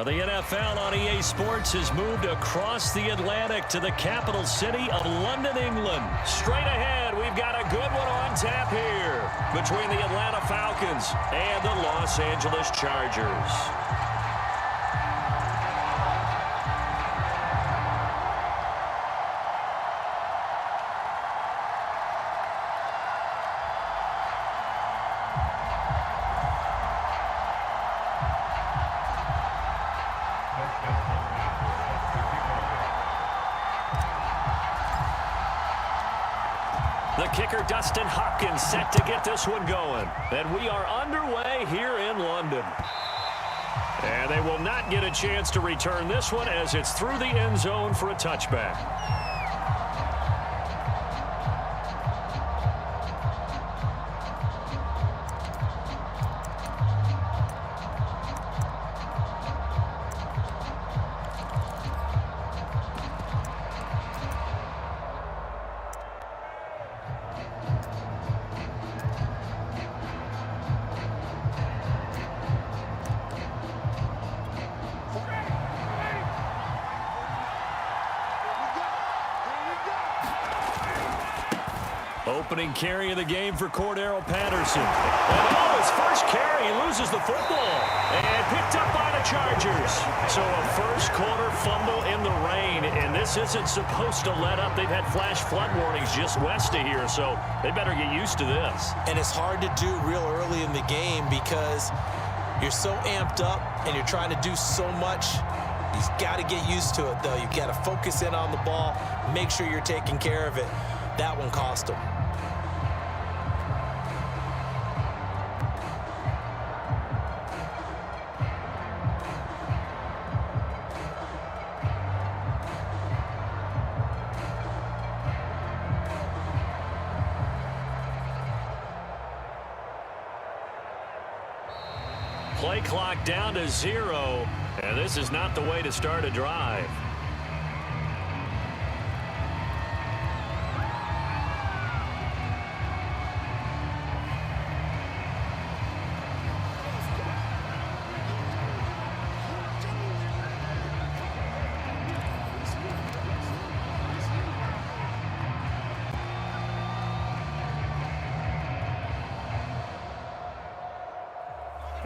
The NFL on EA Sports has moved across the Atlantic to the capital city of London, England. Straight ahead, we've got a good one on tap here between the Atlanta Falcons and the Los Angeles Chargers. The kicker, Dustin Hopkins, set to get this one going. And we are underway here in London. And they will not get a chance to return this one as it's through the end zone for a touchback. Opening carry of the game for Cordero Patterson. And his first carry, he loses the football. And picked up by the Chargers. So a first quarter fumble in the rain. And this isn't supposed to let up. They've had flash flood warnings just west of here. So they better get used to this. And it's hard to do real early in the game because you're so amped up and you're trying to do so much. You've got to get used to it, though. You've got to focus in on the ball. Make sure you're taking care of it. That one cost him. Play clock down to 0, and this is not the way to start a drive.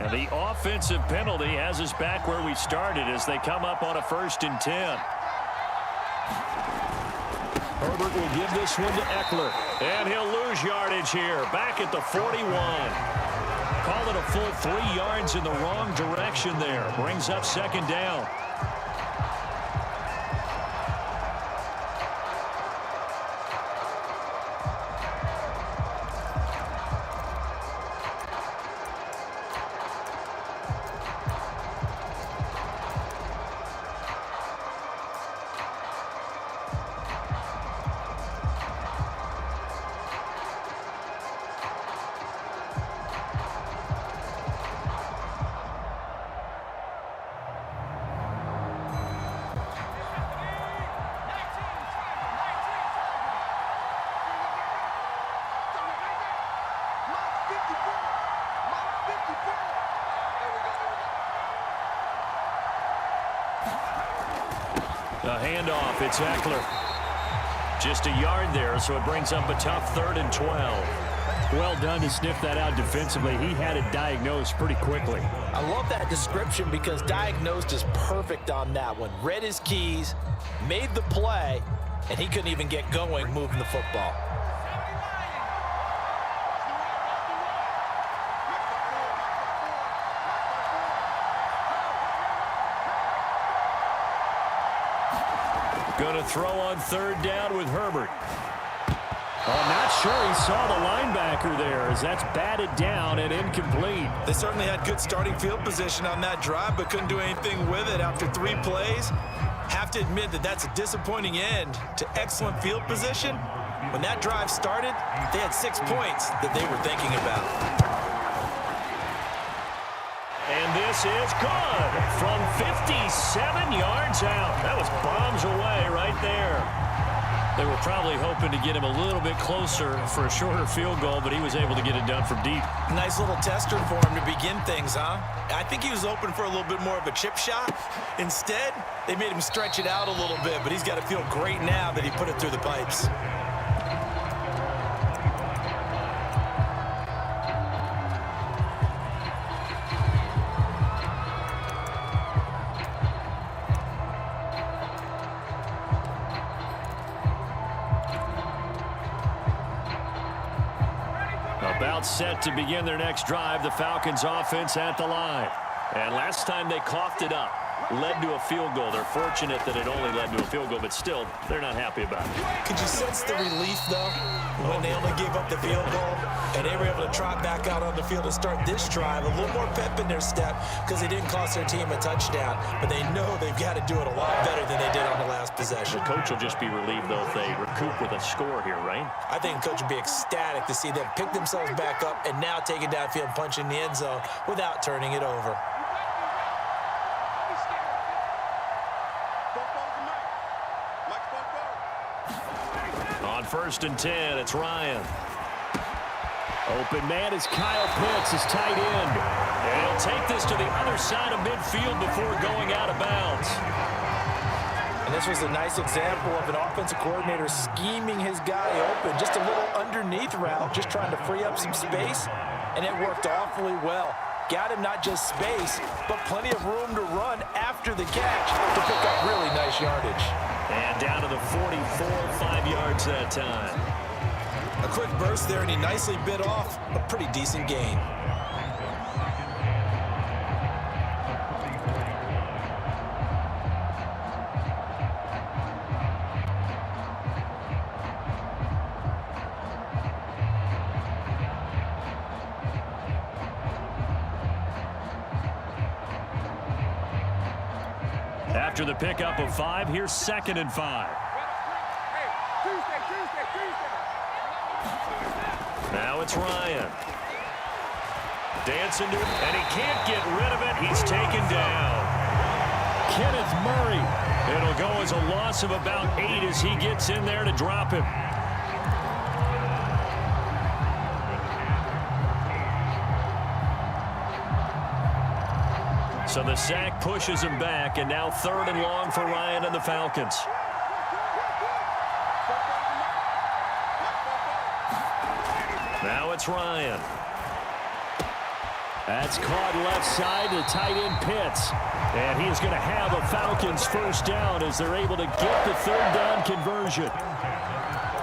And the offensive penalty has us back where we started as they come up on a 1st and 10. Herbert will give this one to Eckler. And he'll lose yardage here. Back at the 41. Call it a full 3 yards in the wrong direction there. Brings up 2nd down. The handoff, it's Eckler. Just a yard there, so it brings up a tough 3rd and 12. Well done to sniff that out defensively. He had it diagnosed pretty quickly. I love that description because diagnosed is perfect on that one. Read his keys, made the play, and he couldn't even get going moving the football. Going to throw on 3rd down with Herbert. I'm not sure he saw the linebacker there as that's batted down and incomplete. They certainly had good starting field position on that drive, but couldn't do anything with it after 3 plays. Have to admit that that's a disappointing end to excellent field position. When that drive started, they had 6 points that they were thinking about. And this is good from 57 yards out. That was bombs away right there. They were probably hoping to get him a little bit closer for a shorter field goal, but he was able to get it done from deep. Nice little tester for him to begin things, huh? I think he was open for a little bit more of a chip shot. Instead, they made him stretch it out a little bit, but he's got to feel great now that he put it through the pipes. About set to begin their next drive, the Falcons offense at the line. And last time they coughed it up, led to a field goal. They're fortunate that it only led to a field goal, but still, they're not happy about it. Could you sense the relief, though, when they only gave up the field goal and they were able to trot back out on the field and start this drive? A little more pep in their step because they didn't cost their team a touchdown, but they know they've got to do it a lot better than they did on the last possession. The coach will just be relieved, though, if they recoup with a score here, right? I think the coach would be ecstatic to see them pick themselves back up and now take it downfield and punch in the end zone without turning it over. On 1st and 10, it's Ryan. Open man is Kyle Pitts, his tight end. And he'll take this to the other side of midfield before going out of bounds. And this was a nice example of an offensive coordinator scheming his guy open. Just a little underneath route, just trying to free up some space. And it worked awfully well. Got him not just space, but plenty of room to run after the catch to pick up really nice yardage. And down to the 44, 5 yards that time. A quick burst there, and he nicely bit off a pretty decent gain. After the pickup of 5, here's 2nd and 5. Now it's Ryan. Dancing to it, and he can't get rid of it. He's taken down. Kenneth Murray. It'll go as a loss of about 8 as he gets in there to drop him. So the sack pushes him back, and now 3rd and long for Ryan and the Falcons. Now it's Ryan. That's caught left side to tight end Pitts. And he's going to have a Falcons 1st down as they're able to get the 3rd down conversion.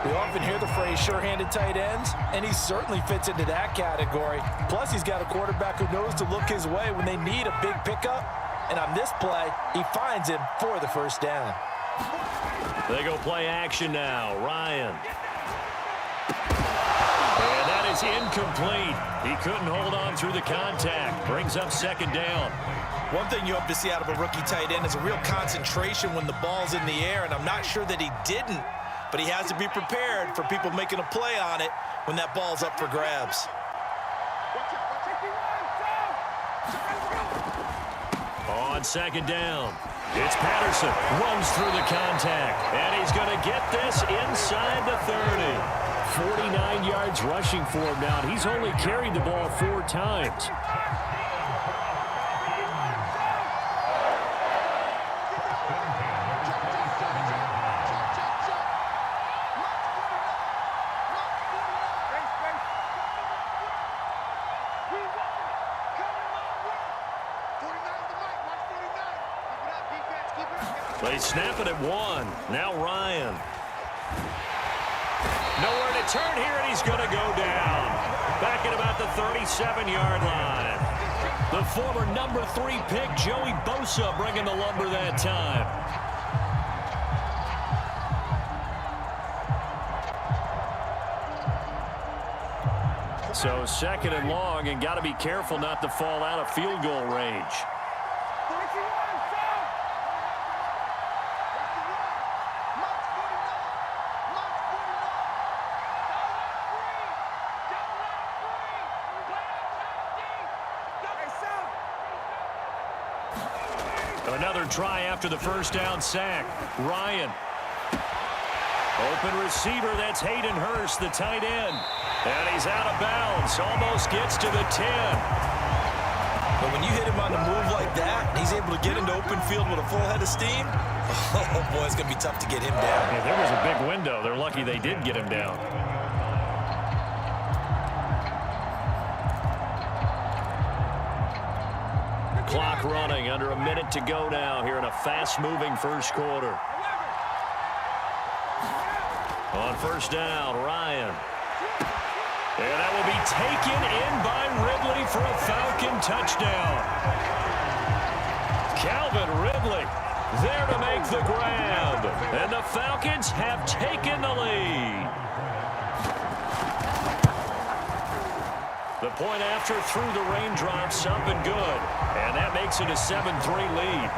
We often hear the phrase sure-handed tight ends, and he certainly fits into that category. Plus, he's got a quarterback who knows to look his way when they need a big pickup. And on this play, he finds him for the 1st down. They go play action now. Ryan. And that is incomplete. He couldn't hold on through the contact. Brings up 2nd down. One thing you hope to see out of a rookie tight end is a real concentration when the ball's in the air, and I'm not sure that he didn't. But he has to be prepared for people making a play on it when that ball's up for grabs. On 2nd down, it's Patterson. Runs through the contact, and he's going to get this inside the 30. 49 yards rushing for him now. He's only carried the ball 4 times. They snap it at 1. Now Ryan. Nowhere to turn here, and he's going to go down. Back at about the 37-yard line. The former number 3 pick, Joey Bosa, bringing the lumber that time. So 2nd and long, and got to be careful not to fall out of field goal range. Another try after the 1st down sack. Ryan. Open receiver, that's Hayden Hurst, the tight end. And he's out of bounds, almost gets to the 10. But when you hit him on the move like that, he's able to get into open field with a full head of steam. Oh, boy, it's going to be tough to get him down. Yeah, there was a big window. They're lucky they did get him down. Clock running, under a minute to go now here in a fast-moving first quarter. On first down, Ryan. And that will be taken in by Ridley for a Falcon touchdown. Calvin Ridley there to make the grab. And the Falcons have taken the lead. The point after through the raindrops up and good. And that makes it a 7-3 lead.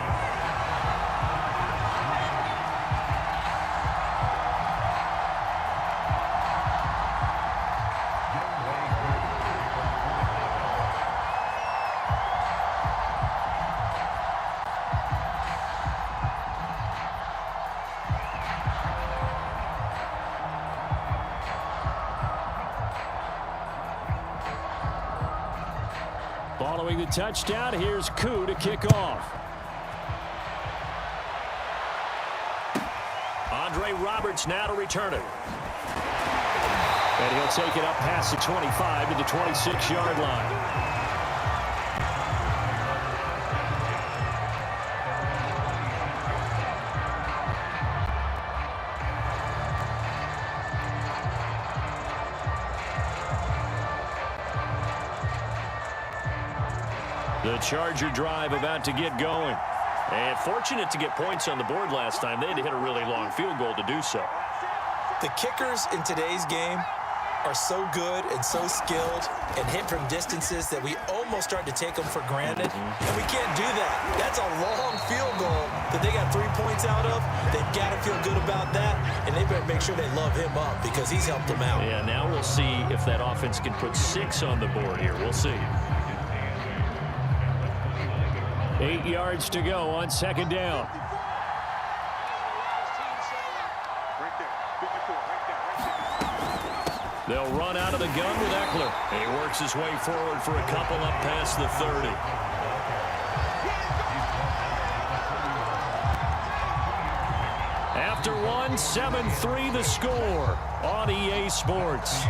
Following the touchdown, here's Koo to kick off. Andre Roberts now to return it. And he'll take it up past the 25 to the 26-yard line. The Charger drive about to get going. And fortunate to get points on the board last time. They had to hit a really long field goal to do so. The kickers in today's game are so good and so skilled and hit from distances that we almost start to take them for granted. And we can't do that. That's a long field goal that they got 3 points out of. They've got to feel good about that, and they better make sure they love him up because he's helped them out. Yeah, now we'll see if that offense can put 6 on the board here. We'll see. 8 yards to go on second down. They'll run out of the gun with Eckler. And he works his way forward for a couple up past the 30. After one, 7-3 the score on EA Sports.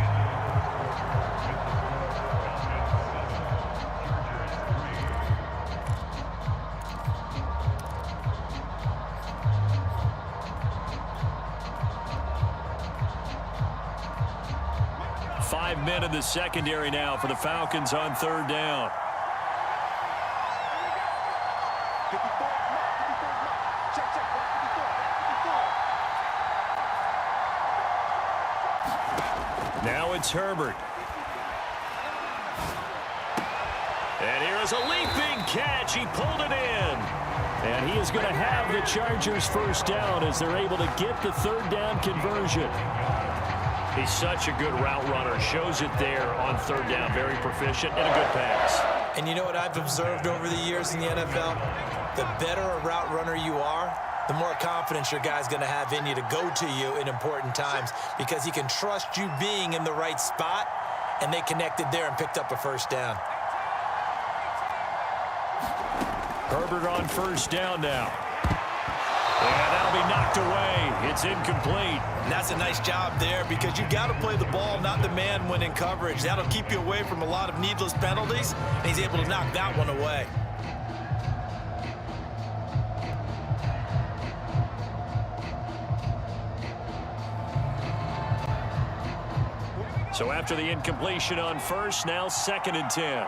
Five men in the secondary now for the Falcons on third down. Now it's Herbert. And here's a leaping catch. He pulled it in. And he is going to have the Chargers first down as they're able to get the third down conversion. He's such a good route runner. Shows it there on third down. Very proficient and a good pass. And you know what I've observed over the years in the NFL? The better a route runner you are, the more confidence your guy's going to have in you to go to you in important times because he can trust you being in the right spot, and they connected there and picked up a first down. Herbert on first down now. And that'll be knocked away. It's incomplete. And that's a nice job there because you've got to play the ball, not the man when in coverage. That'll keep you away from a lot of needless penalties, and he's able to knock that one away. So after the incompletion on first, now 2nd and 10.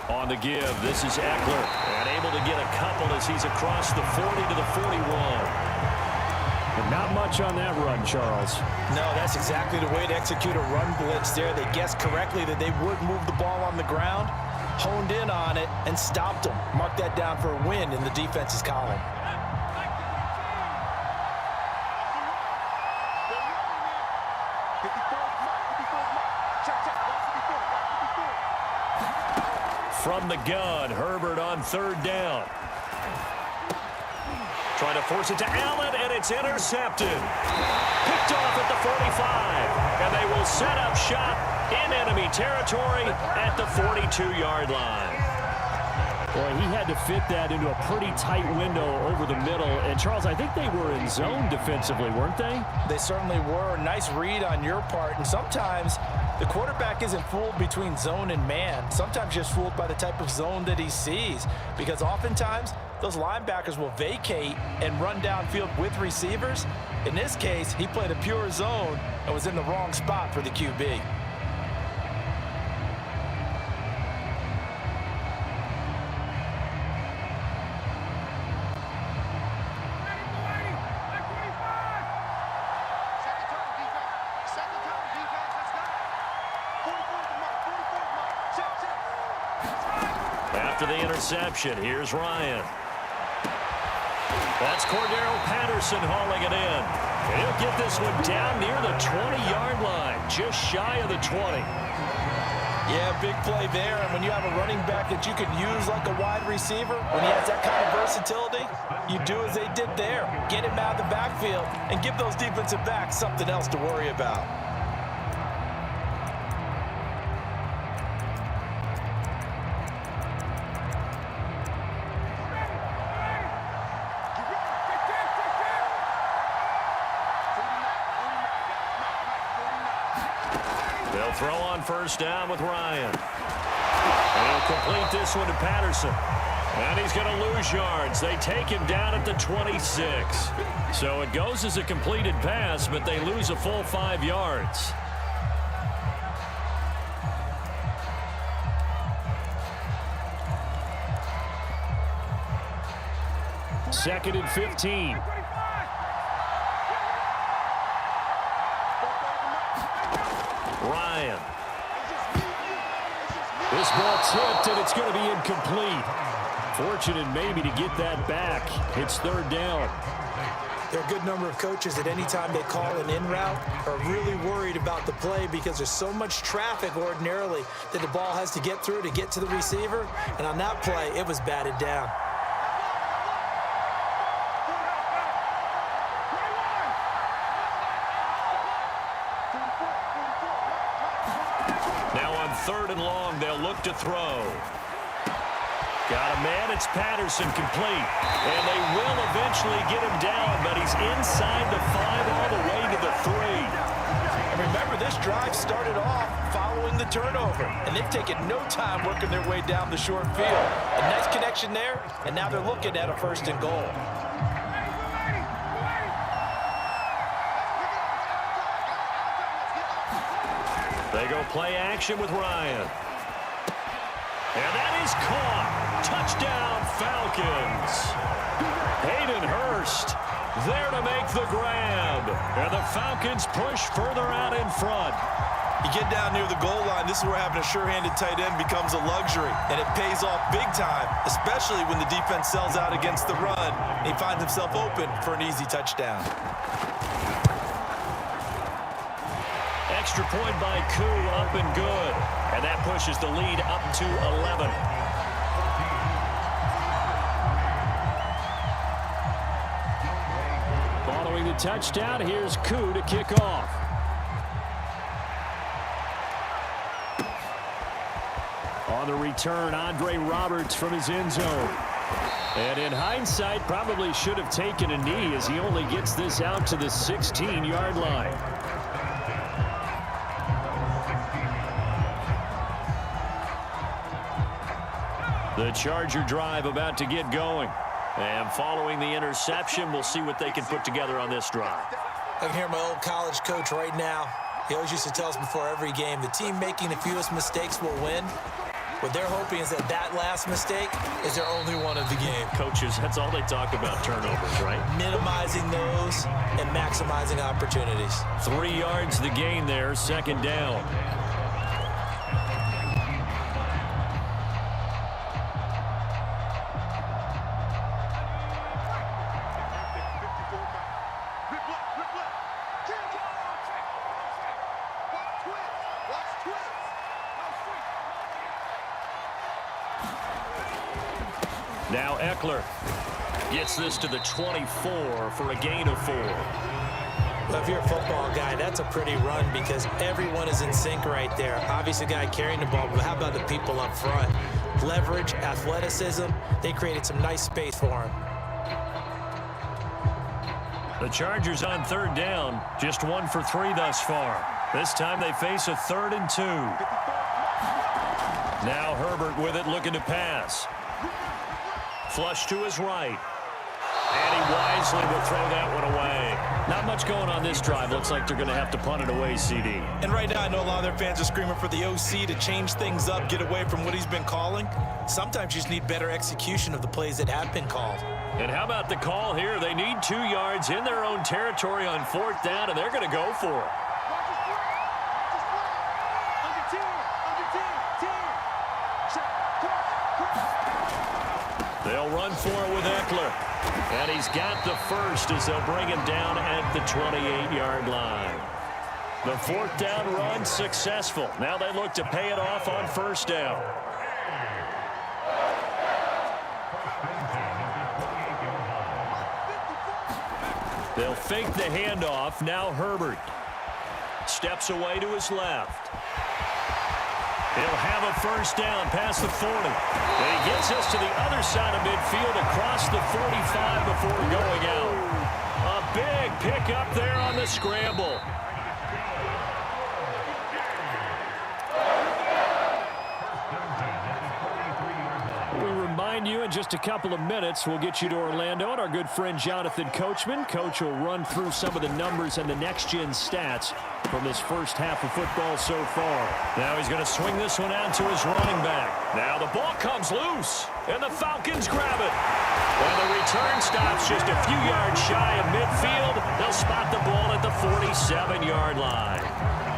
On the give, this is Eckler, and able to get a couple as he's across the 40 to the 41. And not much on that run, Charles. No, that's exactly the way to execute a run blitz there. They guessed correctly that they would move the ball on the ground, honed in on it, and stopped them. Mark that down for a win in the defense's column. from the gun. Herbert on 3rd down. Trying to force it to Allen, and it's intercepted. Picked off at the 45, and they will set up shop in enemy territory at the 42-yard line. Boy, he had to fit that into a pretty tight window over the middle. And, Charles, I think they were in zone defensively, weren't they? They certainly were. Nice read on your part. And sometimes the quarterback isn't fooled between zone and man. Sometimes just fooled by the type of zone that he sees. Because oftentimes, those linebackers will vacate and run downfield with receivers. In this case, he played a pure zone and was in the wrong spot for the QB. After the interception, here's Ryan. That's Cordero Patterson hauling it in. And he'll get this one down near the 20-yard line, just shy of the 20. Yeah, big play there. And when you have a running back that you can use like a wide receiver, when he has that kind of versatility, you do as they did there. Get him out of the backfield and give those defensive backs something else to worry about. They'll throw on 1st down with Ryan. And he'll complete this one to Patterson. And he's going to lose yards. They take him down at the 26. So it goes as a completed pass, but they lose a full 5 yards. Second and 15. Ryan. This ball tipped, and it's going to be incomplete. Fortunate maybe to get that back. It's 3rd down. There are a good number of coaches that any time they call an in route are really worried about the play because there's so much traffic ordinarily that the ball has to get through to get to the receiver. And on that play, it was batted down. Now on 3rd and long, they'll look to throw. Got a man, it's Patterson, complete. And they will eventually get him down, but he's inside the 5 all the way to the 3. And remember, this drive started off following the turnover, and they've taken no time working their way down the short field. A nice connection there, and now they're looking at a 1st and goal. They go play action with Ryan. And that is caught. Touchdown, Falcons. Hayden Hurst there to make the grab. And the Falcons push further out in front. You get down near the goal line, this is where having a sure-handed tight end becomes a luxury. And it pays off big time, especially when the defense sells out against the run. And he finds himself open for an easy touchdown. Extra point by Koo, up and good. And that pushes the lead up to 11. Following the touchdown, here's Koo to kick off. On the return, Andre Roberts from his end zone. And in hindsight, probably should have taken a knee as he only gets this out to the 16-yard line. The Charger drive about to get going. And following the interception, we'll see what they can put together on this drive. I can hear my old college coach right now. He always used to tell us before every game, the team making the fewest mistakes will win. What they're hoping is that that last mistake is their only one of the game. Coaches, that's all they talk about, turnovers, right? Minimizing those and maximizing opportunities. 3 yards the gain there, 2nd down. Now Eckler gets this to the 24 for a gain of 4. Well, if you're a football guy, that's a pretty run because everyone is in sync right there. Obviously, the guy carrying the ball, but how about the people up front? Leverage, athleticism, they created some nice space for him. The Chargers on 3rd down, just 1 for 3 thus far. This time they face a 3rd and 2. Now Herbert with it, looking to pass. Flush to his right. And he wisely will throw that one away. Not much going on this drive. Looks like they're going to have to punt it away, CD. And right now, I know a lot of their fans are screaming for the OC to change things up, get away from what he's been calling. Sometimes you just need better execution of the plays that have been called. And how about the call here? They need 2 yards in their own territory on 4th down, and they're going to go for it. They'll run for it with Eckler. And he's got the first as they'll bring him down at the 28-yard line. The 4th down run successful. Now they look to pay it off on 1st down. They'll fake the handoff. Now Herbert steps away to his left. He'll have a 1st down past the 40. And he gets us to the other side of midfield across the 45 before going out. A big pickup there on the scramble. We remind you in just a couple of minutes, we'll get you to Orlando and our good friend Jonathan Coachman. Coach will run through some of the numbers and the next-gen stats from this first half of football so far. Now he's going to swing this one out to his running back. Now the ball comes loose, and the Falcons grab it. When the return stops just a few yards shy of midfield, they'll spot the ball at the 47-yard line.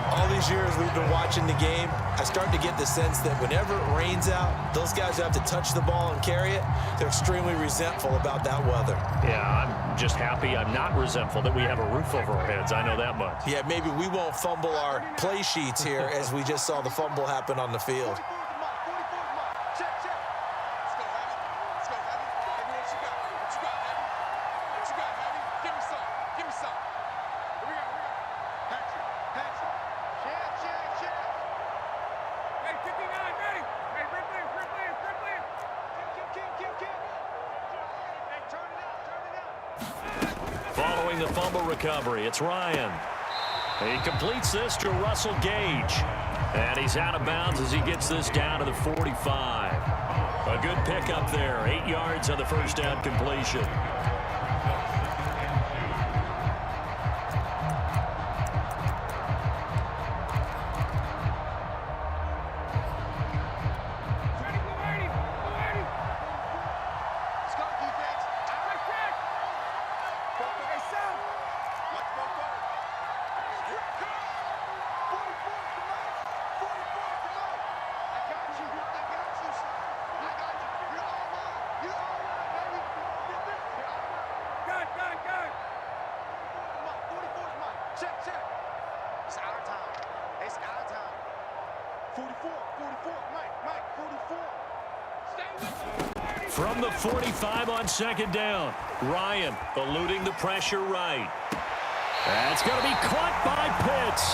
All these years we've been watching the game, I start to get the sense that whenever it rains out, those guys who have to touch the ball and carry it, they're extremely resentful about that weather. Yeah, I'm just happy I'm not resentful that we have a roof over our heads. I know that much. Yeah, maybe we won't fumble our play sheets here as we just saw the fumble happen on the field. Following the fumble recovery, it's Ryan. He completes this to Russell Gage. And he's out of bounds as he gets this down to the 45. A good pickup there, 8 yards on the 1st down completion. From the 45 on 2nd down, Ryan eluding the pressure right. That's going to be caught by Pitts.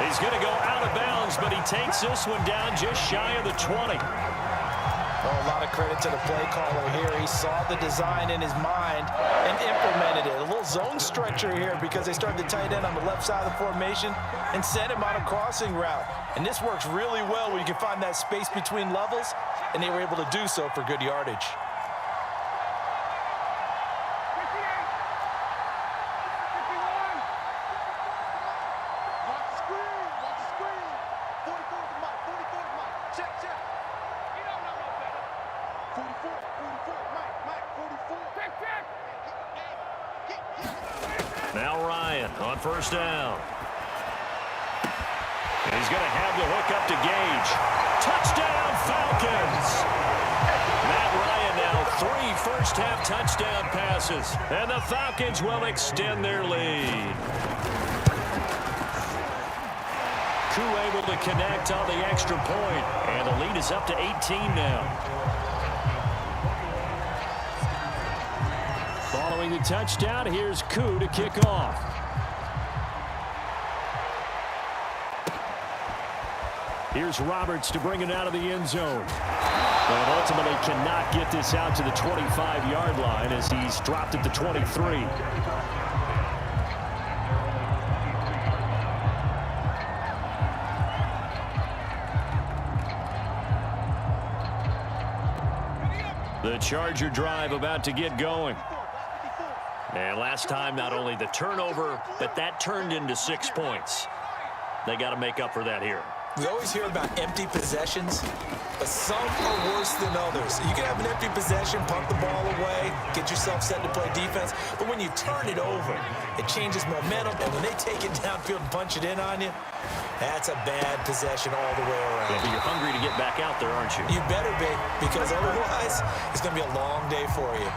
He's going to go out of bounds, but he takes this one down just shy of the 20. Well, a lot of credit to the play caller here. He saw the design in his mind and implemented it. A little zone stretcher here because they started the tight end on the left side of the formation and sent him on a crossing route. And this works really well where you can find that space between levels, and they were able to do so for good yardage. Now Ryan on 1st down. He's going to have the hook up to Gage. Touchdown, Falcons! Matt Ryan now 3 first-half touchdown passes, and the Falcons will extend their lead. Koo able to connect on the extra point, and the lead is up to 18 now. touchdown. Here's Koo to kick off. Here's Roberts to bring it out of the end zone. But ultimately cannot get this out to the 25-yard line as he's dropped at the 23. The Charger drive about to get going. And last time, not only the turnover, but that turned into 6 points. They got to make up for that here. We always hear about empty possessions, but some are worse than others. You can have an empty possession, punt the ball away, get yourself set to play defense, but when you turn it over, it changes momentum, and when they take it downfield and punch it in on you, that's a bad possession all the way around. Yeah, but you're hungry to get back out there, aren't you? You better be, because otherwise, it's going to be a long day for you.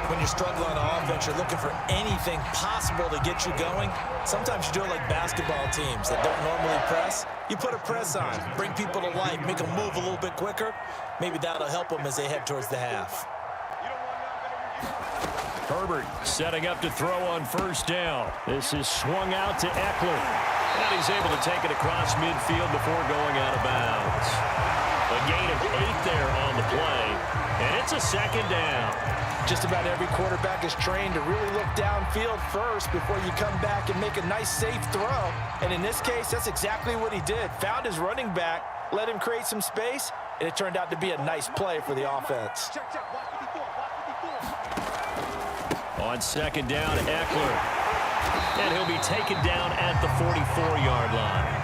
When you're struggling on offense, you're looking for anything possible to get you going. Sometimes you do it like basketball teams that don't normally press. You put a press on, bring people to life, make them move a little bit quicker. Maybe that'll help them as they head towards the half. Herbert setting up to throw on first down. This is swung out to Eckler. And he's able to take it across midfield before going out of bounds. A gain of 8 there on the play. And it's a second down. Just about every quarterback is trained to really look downfield first before you come back and make a nice, safe throw. And in this case, that's exactly what he did. Found his running back, let him create some space, and it turned out to be a nice play for the offense. On second down, Eckler. And he'll be taken down at the 44-yard line.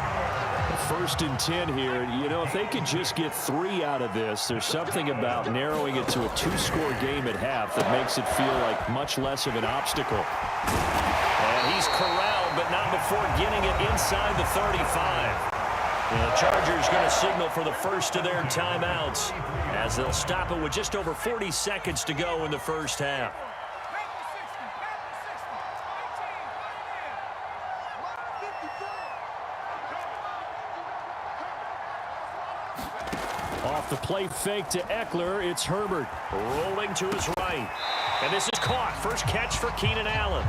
First and 10 here. You know, if they could just get 3 out of this, there's something about narrowing it to a 2-score game at half that makes it feel like much less of an obstacle. And he's corralled, but not before getting it inside the 35. And the Chargers going to signal for the first of their timeouts as they'll stop it with just over 40 seconds to go in the first half. Off the play fake to Eckler, it's Herbert. Rolling to his right. And this is caught. First catch for Keenan Allen.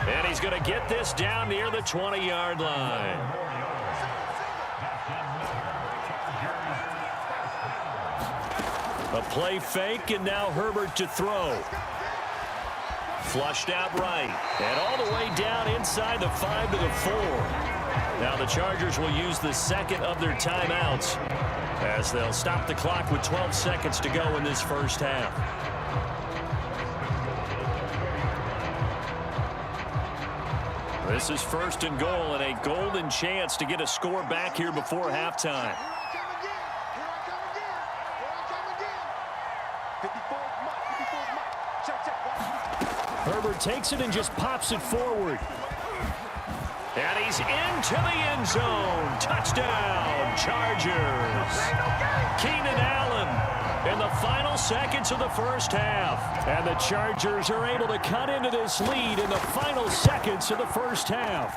And he's going to get this down near the 20-yard line. A play fake, and now Herbert to throw. Flushed out right. And all the way down inside the 5 to the 4. Now the Chargers will use the second of their timeouts as they'll stop the clock with 12 seconds to go in this first half. This is first and goal and a golden chance to get a score back here before halftime. Herbert takes it and just pops it forward. And he's into the end zone. Touchdown, Chargers. Keenan Allen in the final seconds of the first half. And the Chargers are able to cut into this lead in the final seconds of the first half.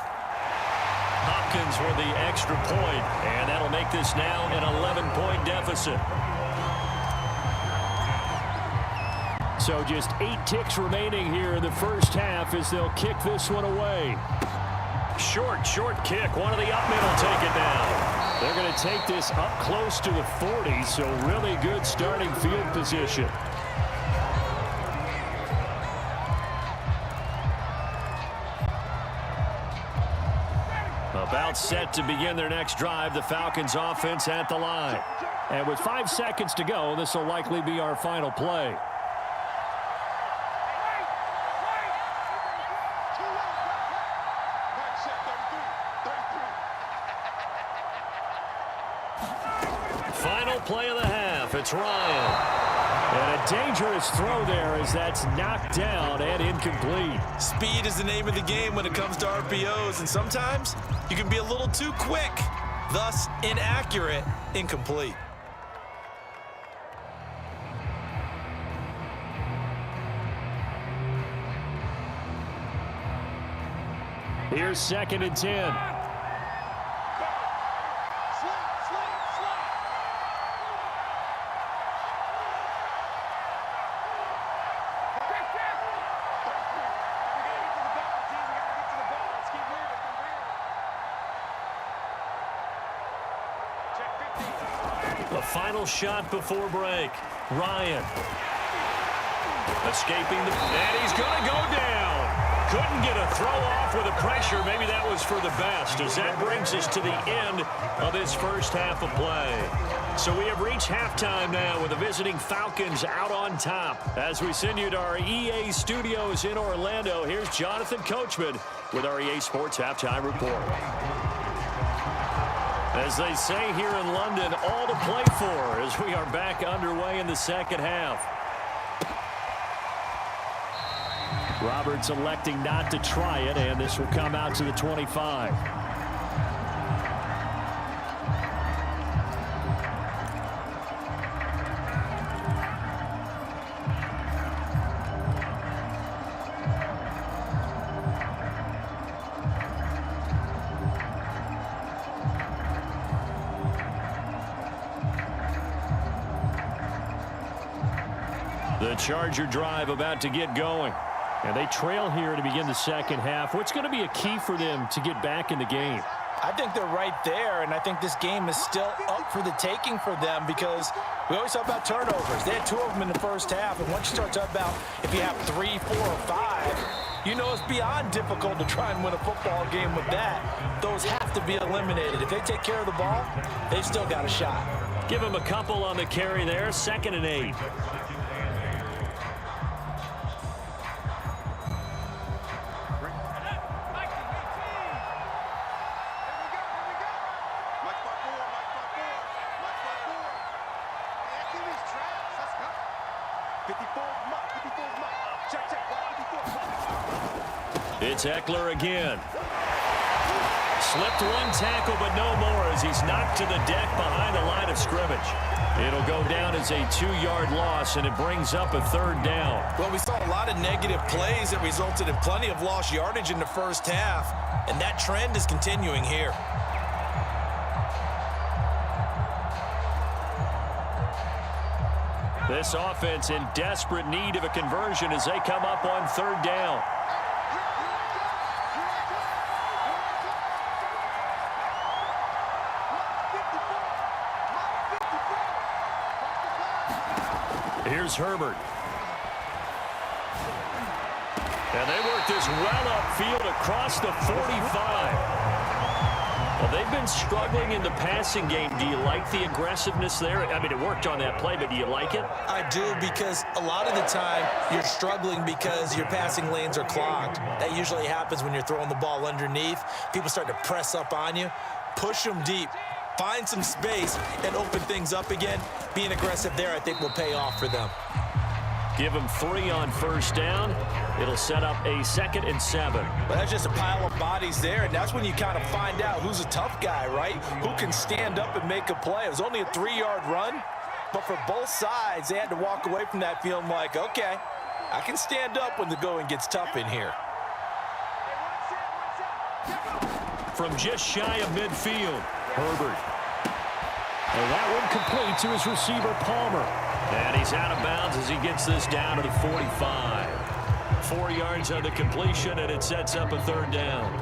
Hopkins for the extra point, and that'll make this now an 11-point deficit. So just 8 ticks remaining here in the first half as they'll kick this one away. Short kick. One of the up middle take it down. They're going to take this up close to the 40, so really good starting field position. About set to begin their next drive, the Falcons offense at the line. And with 5 seconds to go, this will likely be our final play. Final play of the half. It's Ryan. And a dangerous throw there as that's knocked down and incomplete. Speed is the name of the game when it comes to RPOs, and sometimes you can be a little too quick, thus inaccurate, incomplete. Here's second and 10. The final shot before break. Ryan. Escaping and he's going to go down. Couldn't get a throw off with the pressure. Maybe that was for the best, as that brings us to the end of this first half of play. So we have reached halftime now with the visiting Falcons out on top. As we send you to our EA studios in Orlando, here's Jonathan Coachman with our EA Sports Halftime Report. As they say here in London, all to play for as we are back underway in the second half. Roberts electing not to try it, and this will come out to the 25. The Charger drive about to get going. And they trail here to begin the second half. What's going to be a key for them to get back in the game? I think they're right there, and I think this game is still up for the taking for them because we always talk about turnovers. They had 2 of them in the first half, and once you start talking about if you have 3, 4, or 5, you know it's beyond difficult to try and win a football game with that. Those have to be eliminated. If they take care of the ball, they've still got a shot. Give them a couple on the carry there, 2nd and 8. It's Eckler again. Slipped one tackle, but no more as he's knocked to the deck behind the line of scrimmage. It'll go down as a 2-yard loss, and it brings up a 3rd down. Well, we saw a lot of negative plays that resulted in plenty of lost yardage in the first half, and that trend is continuing here. This offense in desperate need of a conversion as they come up on 3rd down. Here's Herbert. And they work this well upfield across the 45. Well, they've been struggling in the passing game. Do you like the aggressiveness there? I mean, it worked on that play, but do you like it? I do, because a lot of the time you're struggling because your passing lanes are clogged. That usually happens when you're throwing the ball underneath. People start to press up on you. Push them deep. Find some space and open things up again. Being aggressive there, I think, will pay off for them. Give them 3 on 1st down. It'll set up a 2nd and 7. But that's just a pile of bodies there, and that's when you kind of find out who's a tough guy, right? Who can stand up and make a play. It was only a 3-yard run, but for both sides, they had to walk away from that feeling like, okay, I can stand up when the going gets tough in here. From just shy of midfield, Herbert. And that one complete to his receiver, Palmer. And he's out of bounds as he gets this down to the 45. 4 yards on the completion, and it sets up a 3rd down.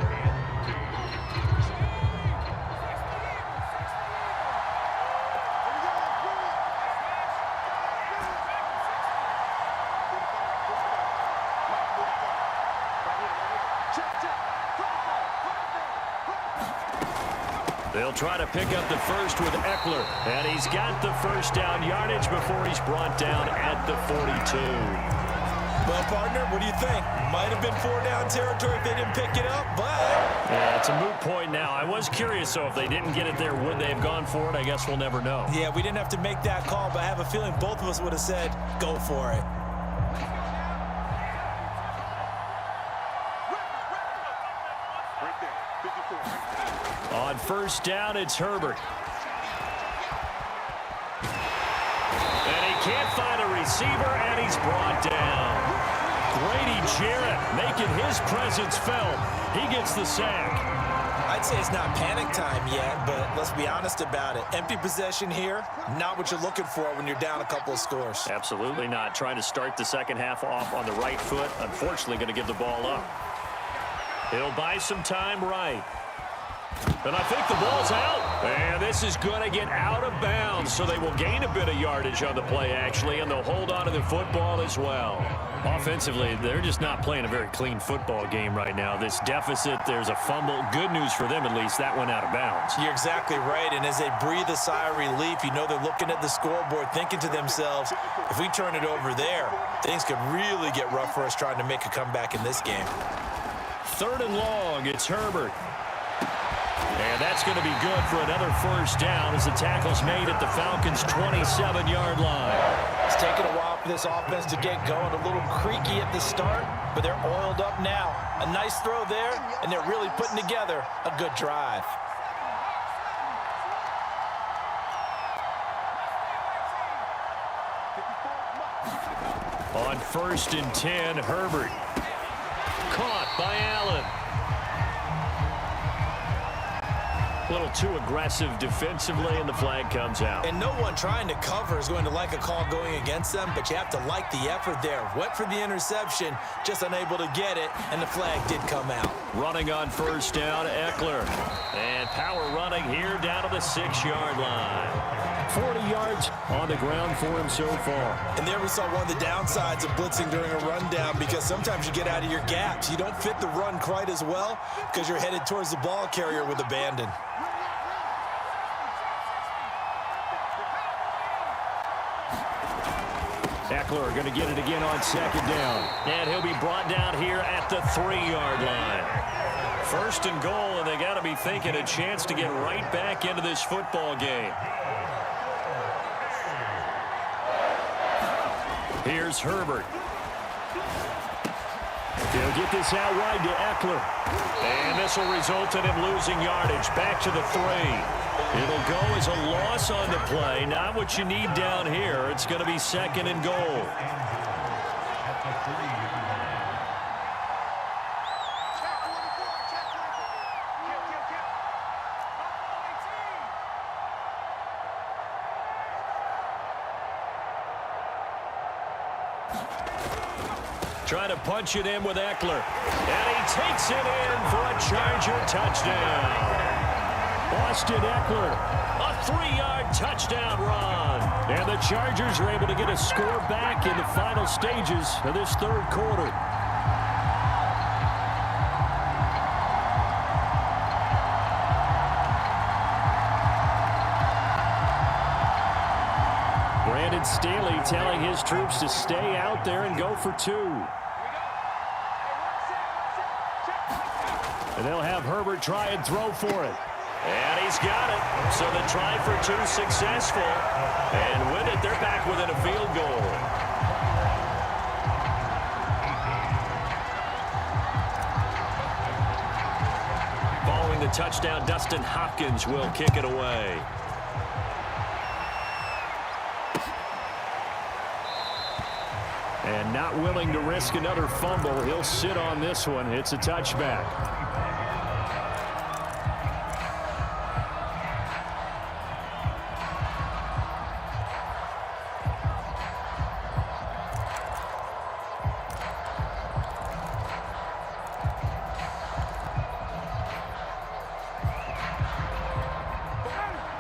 They'll try to pick up the first with Eckler, and he's got the 1st down yardage before he's brought down at the 42. Well, partner, what do you think? Might have been 4-down territory if they didn't pick it up, but... Yeah, it's a moot point now. I was curious, so if they didn't get it there, would they have gone for it? I guess we'll never know. Yeah, we didn't have to make that call, but I have a feeling both of us would have said, go for it. On 1st down, it's Herbert. And he can't find a receiver, and he's brought down. Grady Jarrett making his presence felt. He gets the sack. I'd say it's not panic time yet, but let's be honest about it. Empty possession here, not what you're looking for when you're down a couple of scores. Absolutely not. Trying to start the second half off on the right foot. Unfortunately, going to give the ball up. He'll buy some time right. And I think the ball's out. And this is going to get out of bounds, so they will gain a bit of yardage on the play, actually, and they'll hold on to the football as well. Offensively, they're just not playing a very clean football game right now. This deficit, there's a fumble. Good news for them, at least. That went out of bounds. You're exactly right, and as they breathe a sigh of relief, you know they're looking at the scoreboard, thinking to themselves, if we turn it over there, things could really get rough for us trying to make a comeback in this game. 3rd and long, it's Herbert. And that's going to be good for another first down as the tackle's made at the Falcons' 27-yard line. It's taken a while for this offense to get going. A little creaky at the start, but they're oiled up now. A nice throw there, and they're really putting together a good drive. On 1st and 10, Herbert. Caught by Allen. A little too aggressive defensively, and the flag comes out. And no one trying to cover is going to like a call going against them, but you have to like the effort there. Went for the interception, just unable to get it, and the flag did come out. Running on 1st down, Eckler. And power running here down to the 6-yard line. 40 yards on the ground for him so far. And there we saw one of the downsides of blitzing during a rundown, because sometimes you get out of your gaps. You don't fit the run quite as well because you're headed towards the ball carrier with abandon. Eckler going to get it again on 2nd down. And he'll be brought down here at the 3-yard line. 1st and goal, and they got to be thinking a chance to get right back into this football game. Here's Herbert. He'll get this out wide to Eckler. And this will result in him losing yardage back to the 3. It'll go as a loss on the play. Not what you need down here. It's going to be 2nd and goal. Trying to punch it in with Eckler. And he takes it in for a Charger touchdown. Austin Eckler. A 3-yard touchdown run. And the Chargers are able to get a score back in the final stages of this 3rd quarter. Brandon Staley telling his troops to stay out there and go for 2. And they'll have Herbert try and throw for it. And he's got it. So the try for 2 successful. And with it, they're back within a field goal. Following the touchdown, Dustin Hopkins will kick it away. And not willing to risk another fumble. He'll sit on this one. It's a touchback.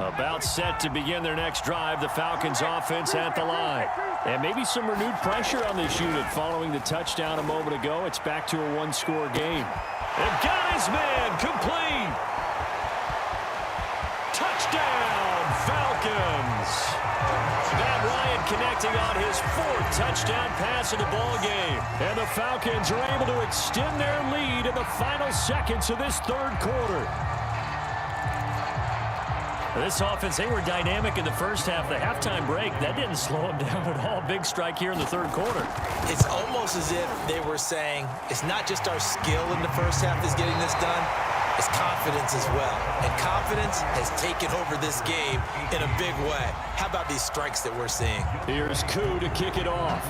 About set to begin their next drive, the Falcons offense at the line. And maybe some renewed pressure on this unit following the touchdown a moment ago. It's back to a 1-score game. And got his man complete. Touchdown, Falcons. Matt Ryan connecting on his 4th touchdown pass of the ball game. And the Falcons are able to extend their lead in the final seconds of this 3rd quarter. This offense, they were dynamic in the first half. The halftime break, that didn't slow them down at all. Big strike here in the 3rd quarter. It's almost as if they were saying, it's not just our skill in the first half that's getting this done, it's confidence as well. And confidence has taken over this game in a big way. How about these strikes that we're seeing? Here's Koo to kick it off.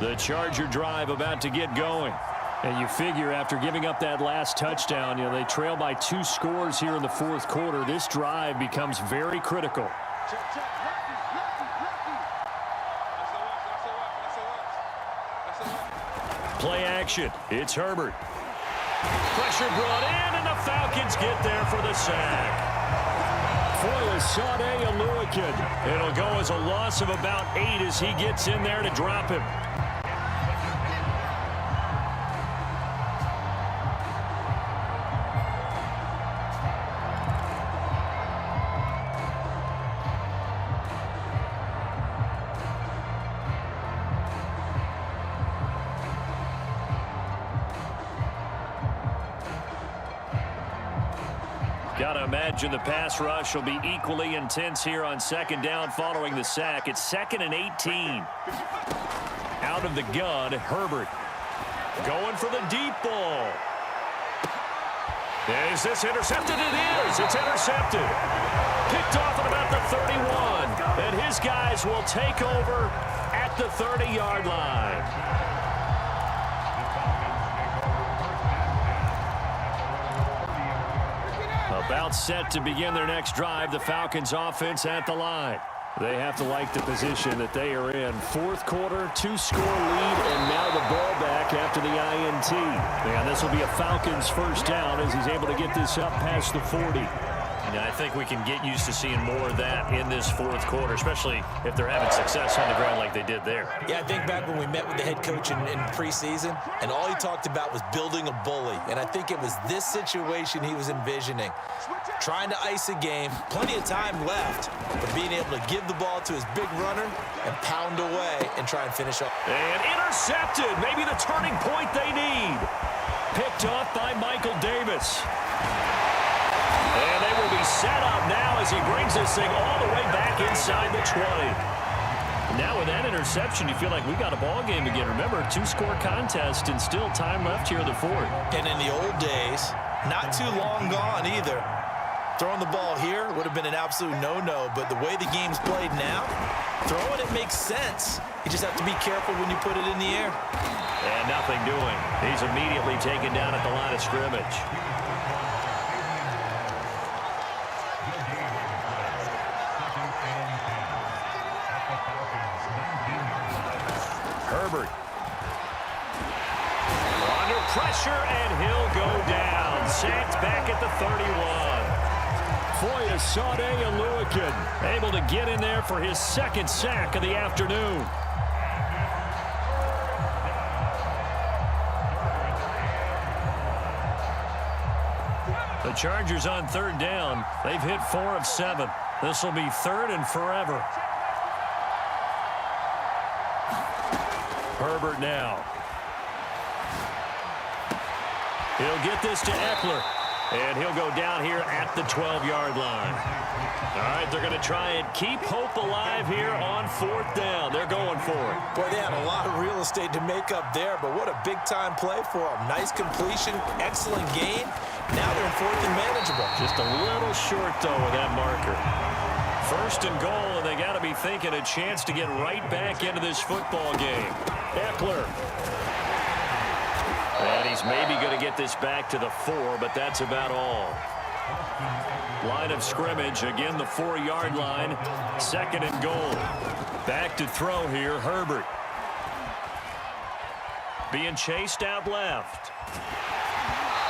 The Charger drive about to get going. And you figure after giving up that last touchdown, they trail by 2 scores here in the fourth quarter. This drive becomes very critical. Play action. It's Herbert. Pressure brought in, and the Falcons get there for the sack. Foyesade Oluwakin. It'll go as a loss of about 8 as he gets in there to drop him. Got to imagine the pass rush will be equally intense here on second down following the sack. It's 2nd and 18. Out of the gun, Herbert. Going for the deep ball. Is this intercepted? It is. It's intercepted. Picked off at about the 31. And his guys will take over at the 30-yard line. About set to begin their next drive. The Falcons offense at the line. They have to like the position that they are in. Fourth quarter, 2-score lead, and now the ball back after the INT. And this will be a Falcons first down as he's able to get this up past the 40. And I think we can get used to seeing more of that in this fourth quarter, especially if they're having success on the ground like they did there. Yeah, I think back when we met with the head coach in preseason, and all he talked about was building a bully. And I think it was this situation he was envisioning. Trying to ice a game, plenty of time left, but being able to give the ball to his big runner and pound away and try and finish up. And intercepted, maybe the turning point they need. Picked off by Michael Davis. And they will be set up now as he brings this thing all the way back inside the 20. Now with that interception, you feel like we got a ball game again. Remember, 2-score contest and still time left here in the fourth. And in the old days, not too long gone either. Throwing the ball here would have been an absolute no-no, but the way the game's played now, throwing it makes sense. You just have to be careful when you put it in the air. And nothing doing. He's immediately taken down at the line of scrimmage. Herbert. Under pressure, and he'll go down. Sacked back at the 31. Foyesade Oluwakin able to get in there for his 2nd sack of the afternoon. The Chargers on 3rd down. They've hit 4 of 7. This will be 3rd and forever. Herbert now. He'll get this to Eckler. And he'll go down here at the 12-yard line. All right, they're going to try and keep hope alive here on 4th down. They're going for it. Boy, they had a lot of real estate to make up there, but what a big-time play for them. Nice completion, excellent gain. Now they're in 4th and manageable. Just a little short, though, with that marker. 1st and goal, and they got to be thinking a chance to get right back into this football game. Eckler. And he's maybe going to get this back to the 4, but that's about all. Line of scrimmage, again the 4-yard line. 2nd and goal. Back to throw here, Herbert. Being chased out left.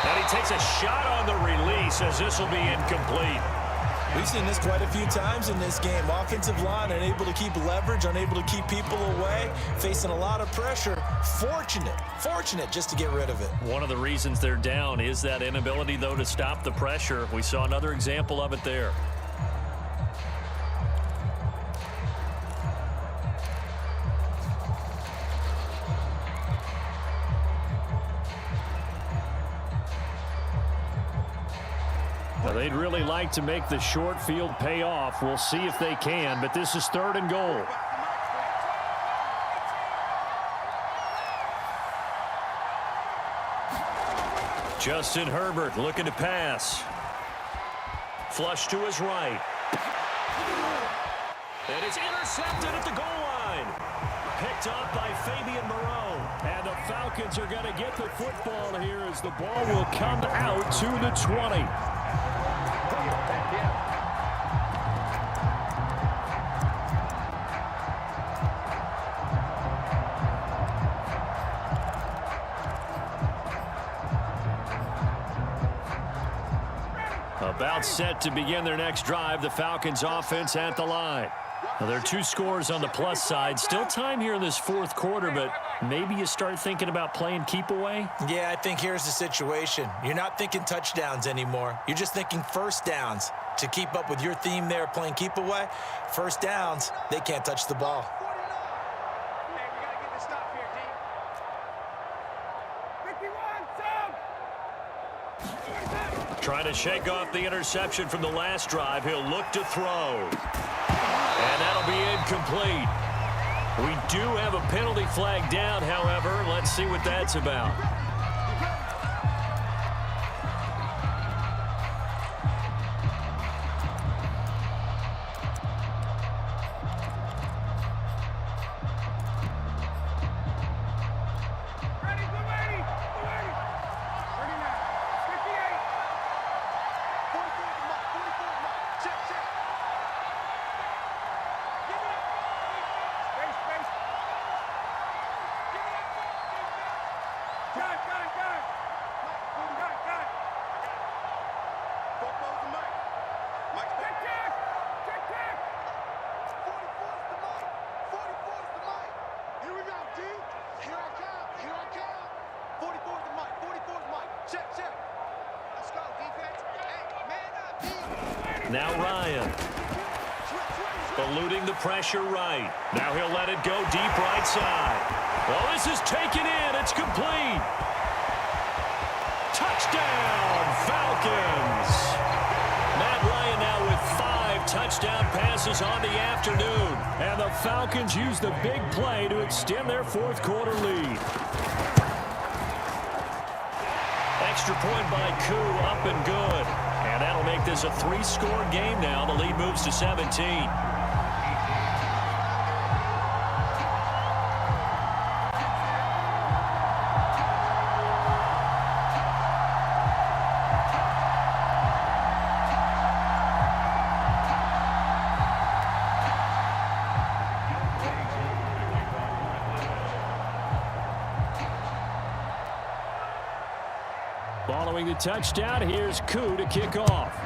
And he takes a shot on the release as this will be incomplete. We've seen this quite a few times in this game. Offensive line unable to keep leverage, unable to keep people away, facing a lot of pressure. Fortunate just to get rid of it. One of the reasons they're down is that inability, though, to stop the pressure. We saw another example of it there. Well, they'd really like to make the short field pay off. We'll see if they can, but this is 3rd and goal. Justin Herbert looking to pass. Flush to his right. And it's intercepted at the goal line. Picked up by Fabian Moreau. And the Falcons are going to get the football here as the ball will come out to the 20. About set to begin their next drive, the Falcons offense at the line. Now, there are 2 scores on the plus side. Still time here in this fourth quarter, but maybe you start thinking about playing keep away? Yeah, I think here's the situation. You're not thinking touchdowns anymore. You're just thinking first downs. To keep up with your theme there, playing keep away, first downs, they can't touch the ball. Trying to shake off the interception from the last drive. He'll look to throw. And that'll be incomplete. We do have a penalty flag down, however. Let's see what that's about. Now Ryan. Eluding the pressure right. Now he'll let it go deep right side. Well, this is taken in. It's complete. Touchdown, Falcons. Matt Ryan now with 5 touchdown passes on the afternoon. And the Falcons use the big play to extend their fourth quarter lead. Extra point by Koo, up and good. And that'll make this a 3-score game now. The lead moves to 17. Following the touchdown, here's Koo to kick off.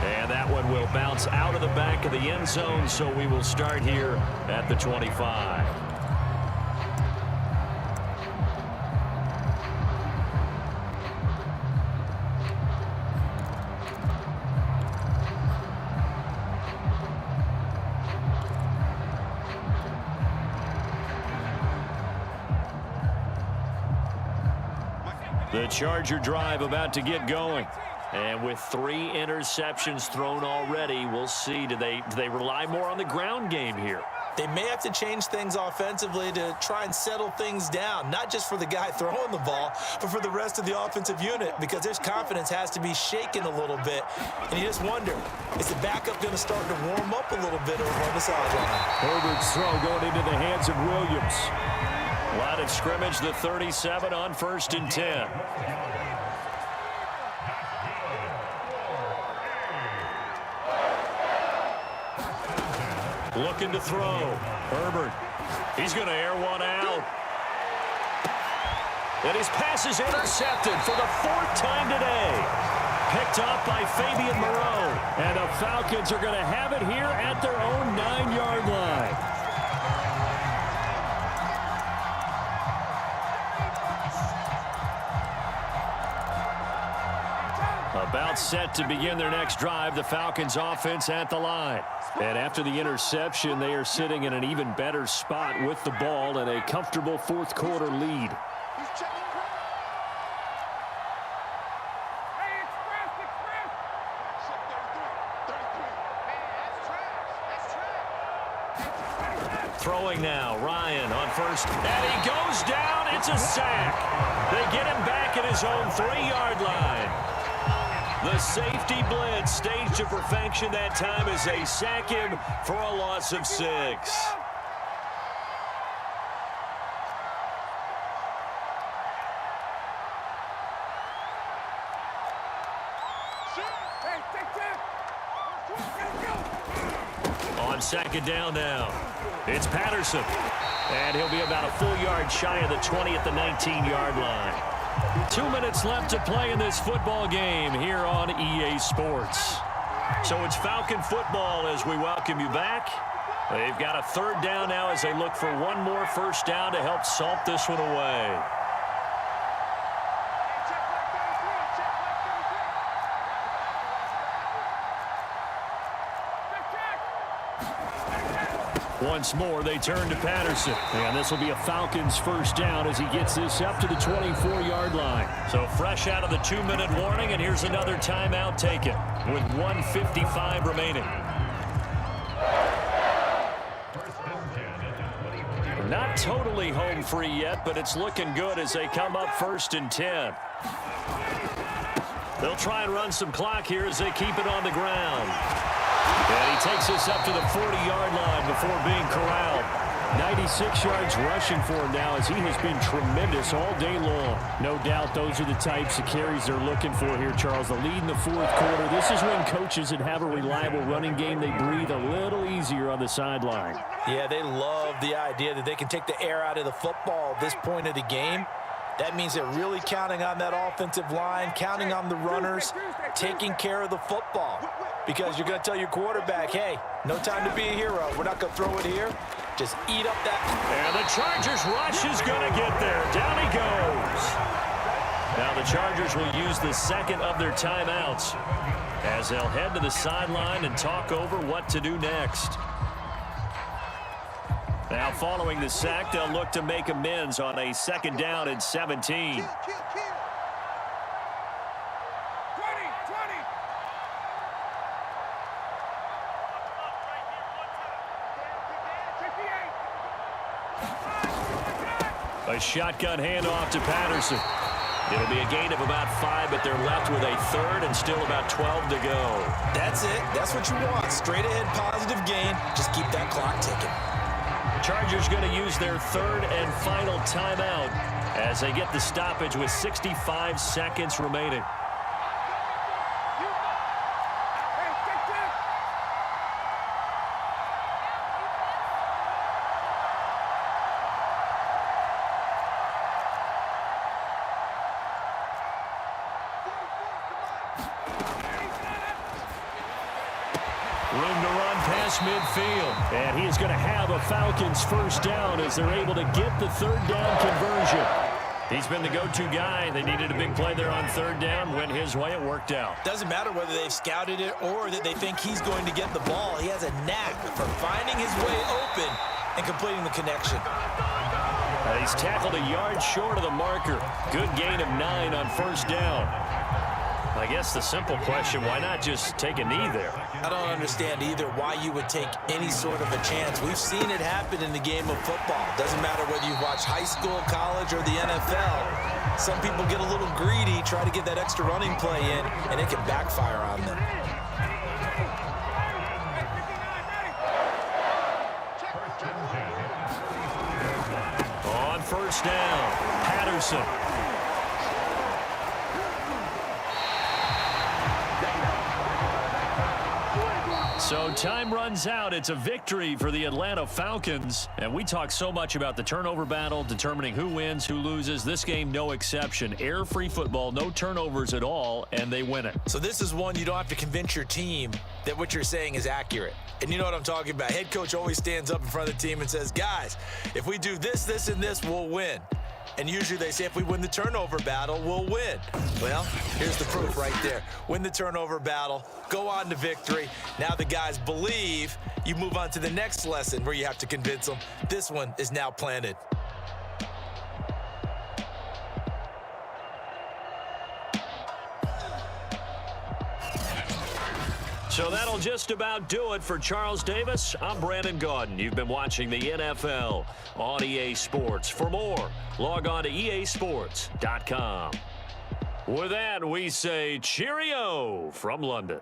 And that one will bounce out of the back of the end zone, so we will start here at the 25. The Charger drive about to get going. And with 3 interceptions thrown already, we'll see. Do they rely more on the ground game here? They may have to change things offensively to try and settle things down, not just for the guy throwing the ball, but for the rest of the offensive unit, because their confidence has to be shaken a little bit. And you just wonder, is the backup going to start to warm up a little bit over on the sideline? Herbert's throw going into the hands of Williams. Line of scrimmage, the 37 on 1st and 10. Looking to throw. Herbert. He's going to air one out. And his pass is intercepted for the 4th time today. Picked off by Fabian Moreau. And the Falcons are going to have it here at their own 9-yard line. About set to begin their next drive, the Falcons offense at the line. And after the interception, they are sitting in an even better spot with the ball and a comfortable 4th quarter lead. Throwing now, Ryan on 1st, and he goes down. It's a sack. They get him back at his own 3-yard line. The safety blitz staged to perfection that time as they sack him for a loss of 6. On second down now, it's Patterson. And he'll be about a full yard shy of the 20 at the 19-yard line. 2 minutes left to play in this football game here on EA Sports. So it's Falcon football as we welcome you back. They've got a third down now as they look for one more first down to help salt this one away. Once more, they turn to Patterson. And this will be a Falcons first down as he gets this up to the 24-yard line. So fresh out of the 2-minute warning, and here's another timeout taken with 1:55 remaining. Not totally home free yet, but it's looking good as they come up 1st and 10. They'll try and run some clock here as they keep it on the ground. And he takes us up to the 40-yard line before being corralled. 96 yards rushing for him now as he has been tremendous all day long. No doubt those are the types of carries they're looking for here, Charles. The lead in the fourth quarter. This is when coaches that have a reliable running game, they breathe a little easier on the sideline. Yeah, they love the idea that they can take the air out of the football at this point of the game. That means they're really counting on that offensive line, counting on the runners, taking care of the football. Because you're going to tell your quarterback, hey, no time to be a hero. We're not going to throw it here. Just eat up that. And the Chargers rush is going to get there. Down he goes. Now the Chargers will use the second of their timeouts as they'll head to the sideline and talk over what to do next. Now following the sack, they'll look to make amends on a 2nd down and 17. A shotgun handoff to Patterson. It'll be a gain of about 5, but they're left with a 3rd and still about 12 to go. That's it. That's what you want. Straight ahead positive gain. Just keep that clock ticking. Chargers going to use their 3rd and final timeout as they get the stoppage with 65 seconds remaining. Room to run past midfield. And he is going to have a Falcons first down as they're able to get the 3rd down conversion. He's been the go-to guy. They needed a big play there on 3rd down. Went his way. It worked out. Doesn't matter whether they've scouted it or that they think he's going to get the ball. He has a knack for finding his way open and completing the connection. He's tackled a yard short of the marker. Good gain of 9 on 1st down. I guess the simple question, why not just take a knee there? I don't understand either why you would take any sort of a chance. We've seen it happen in the game of football. Doesn't matter whether you watch high school, college, or the NFL. Some people get a little greedy, try to get that extra running play in, and it can backfire on them. On 1st down, Patterson. So time runs out. It's a victory for the Atlanta Falcons. And we talk so much about the turnover battle, determining who wins, who loses. This game, no exception. Air-free football, no turnovers at all, and they win it. So this is one you don't have to convince your team that what you're saying is accurate. And you know what I'm talking about. Head coach always stands up in front of the team and says, guys, if we do this, this, and this, we'll win. And usually they say if we win the turnover battle, we'll win. Well, here's the proof right there. Win the turnover battle, go on to victory. Now the guys believe. You move on to the next lesson where you have to convince them. This one is now planted. So that'll just about do it for Charles Davis. I'm Brandon Gaudin. You've been watching the NFL on EA Sports. For more, log on to easports.com. With that, we say cheerio from London.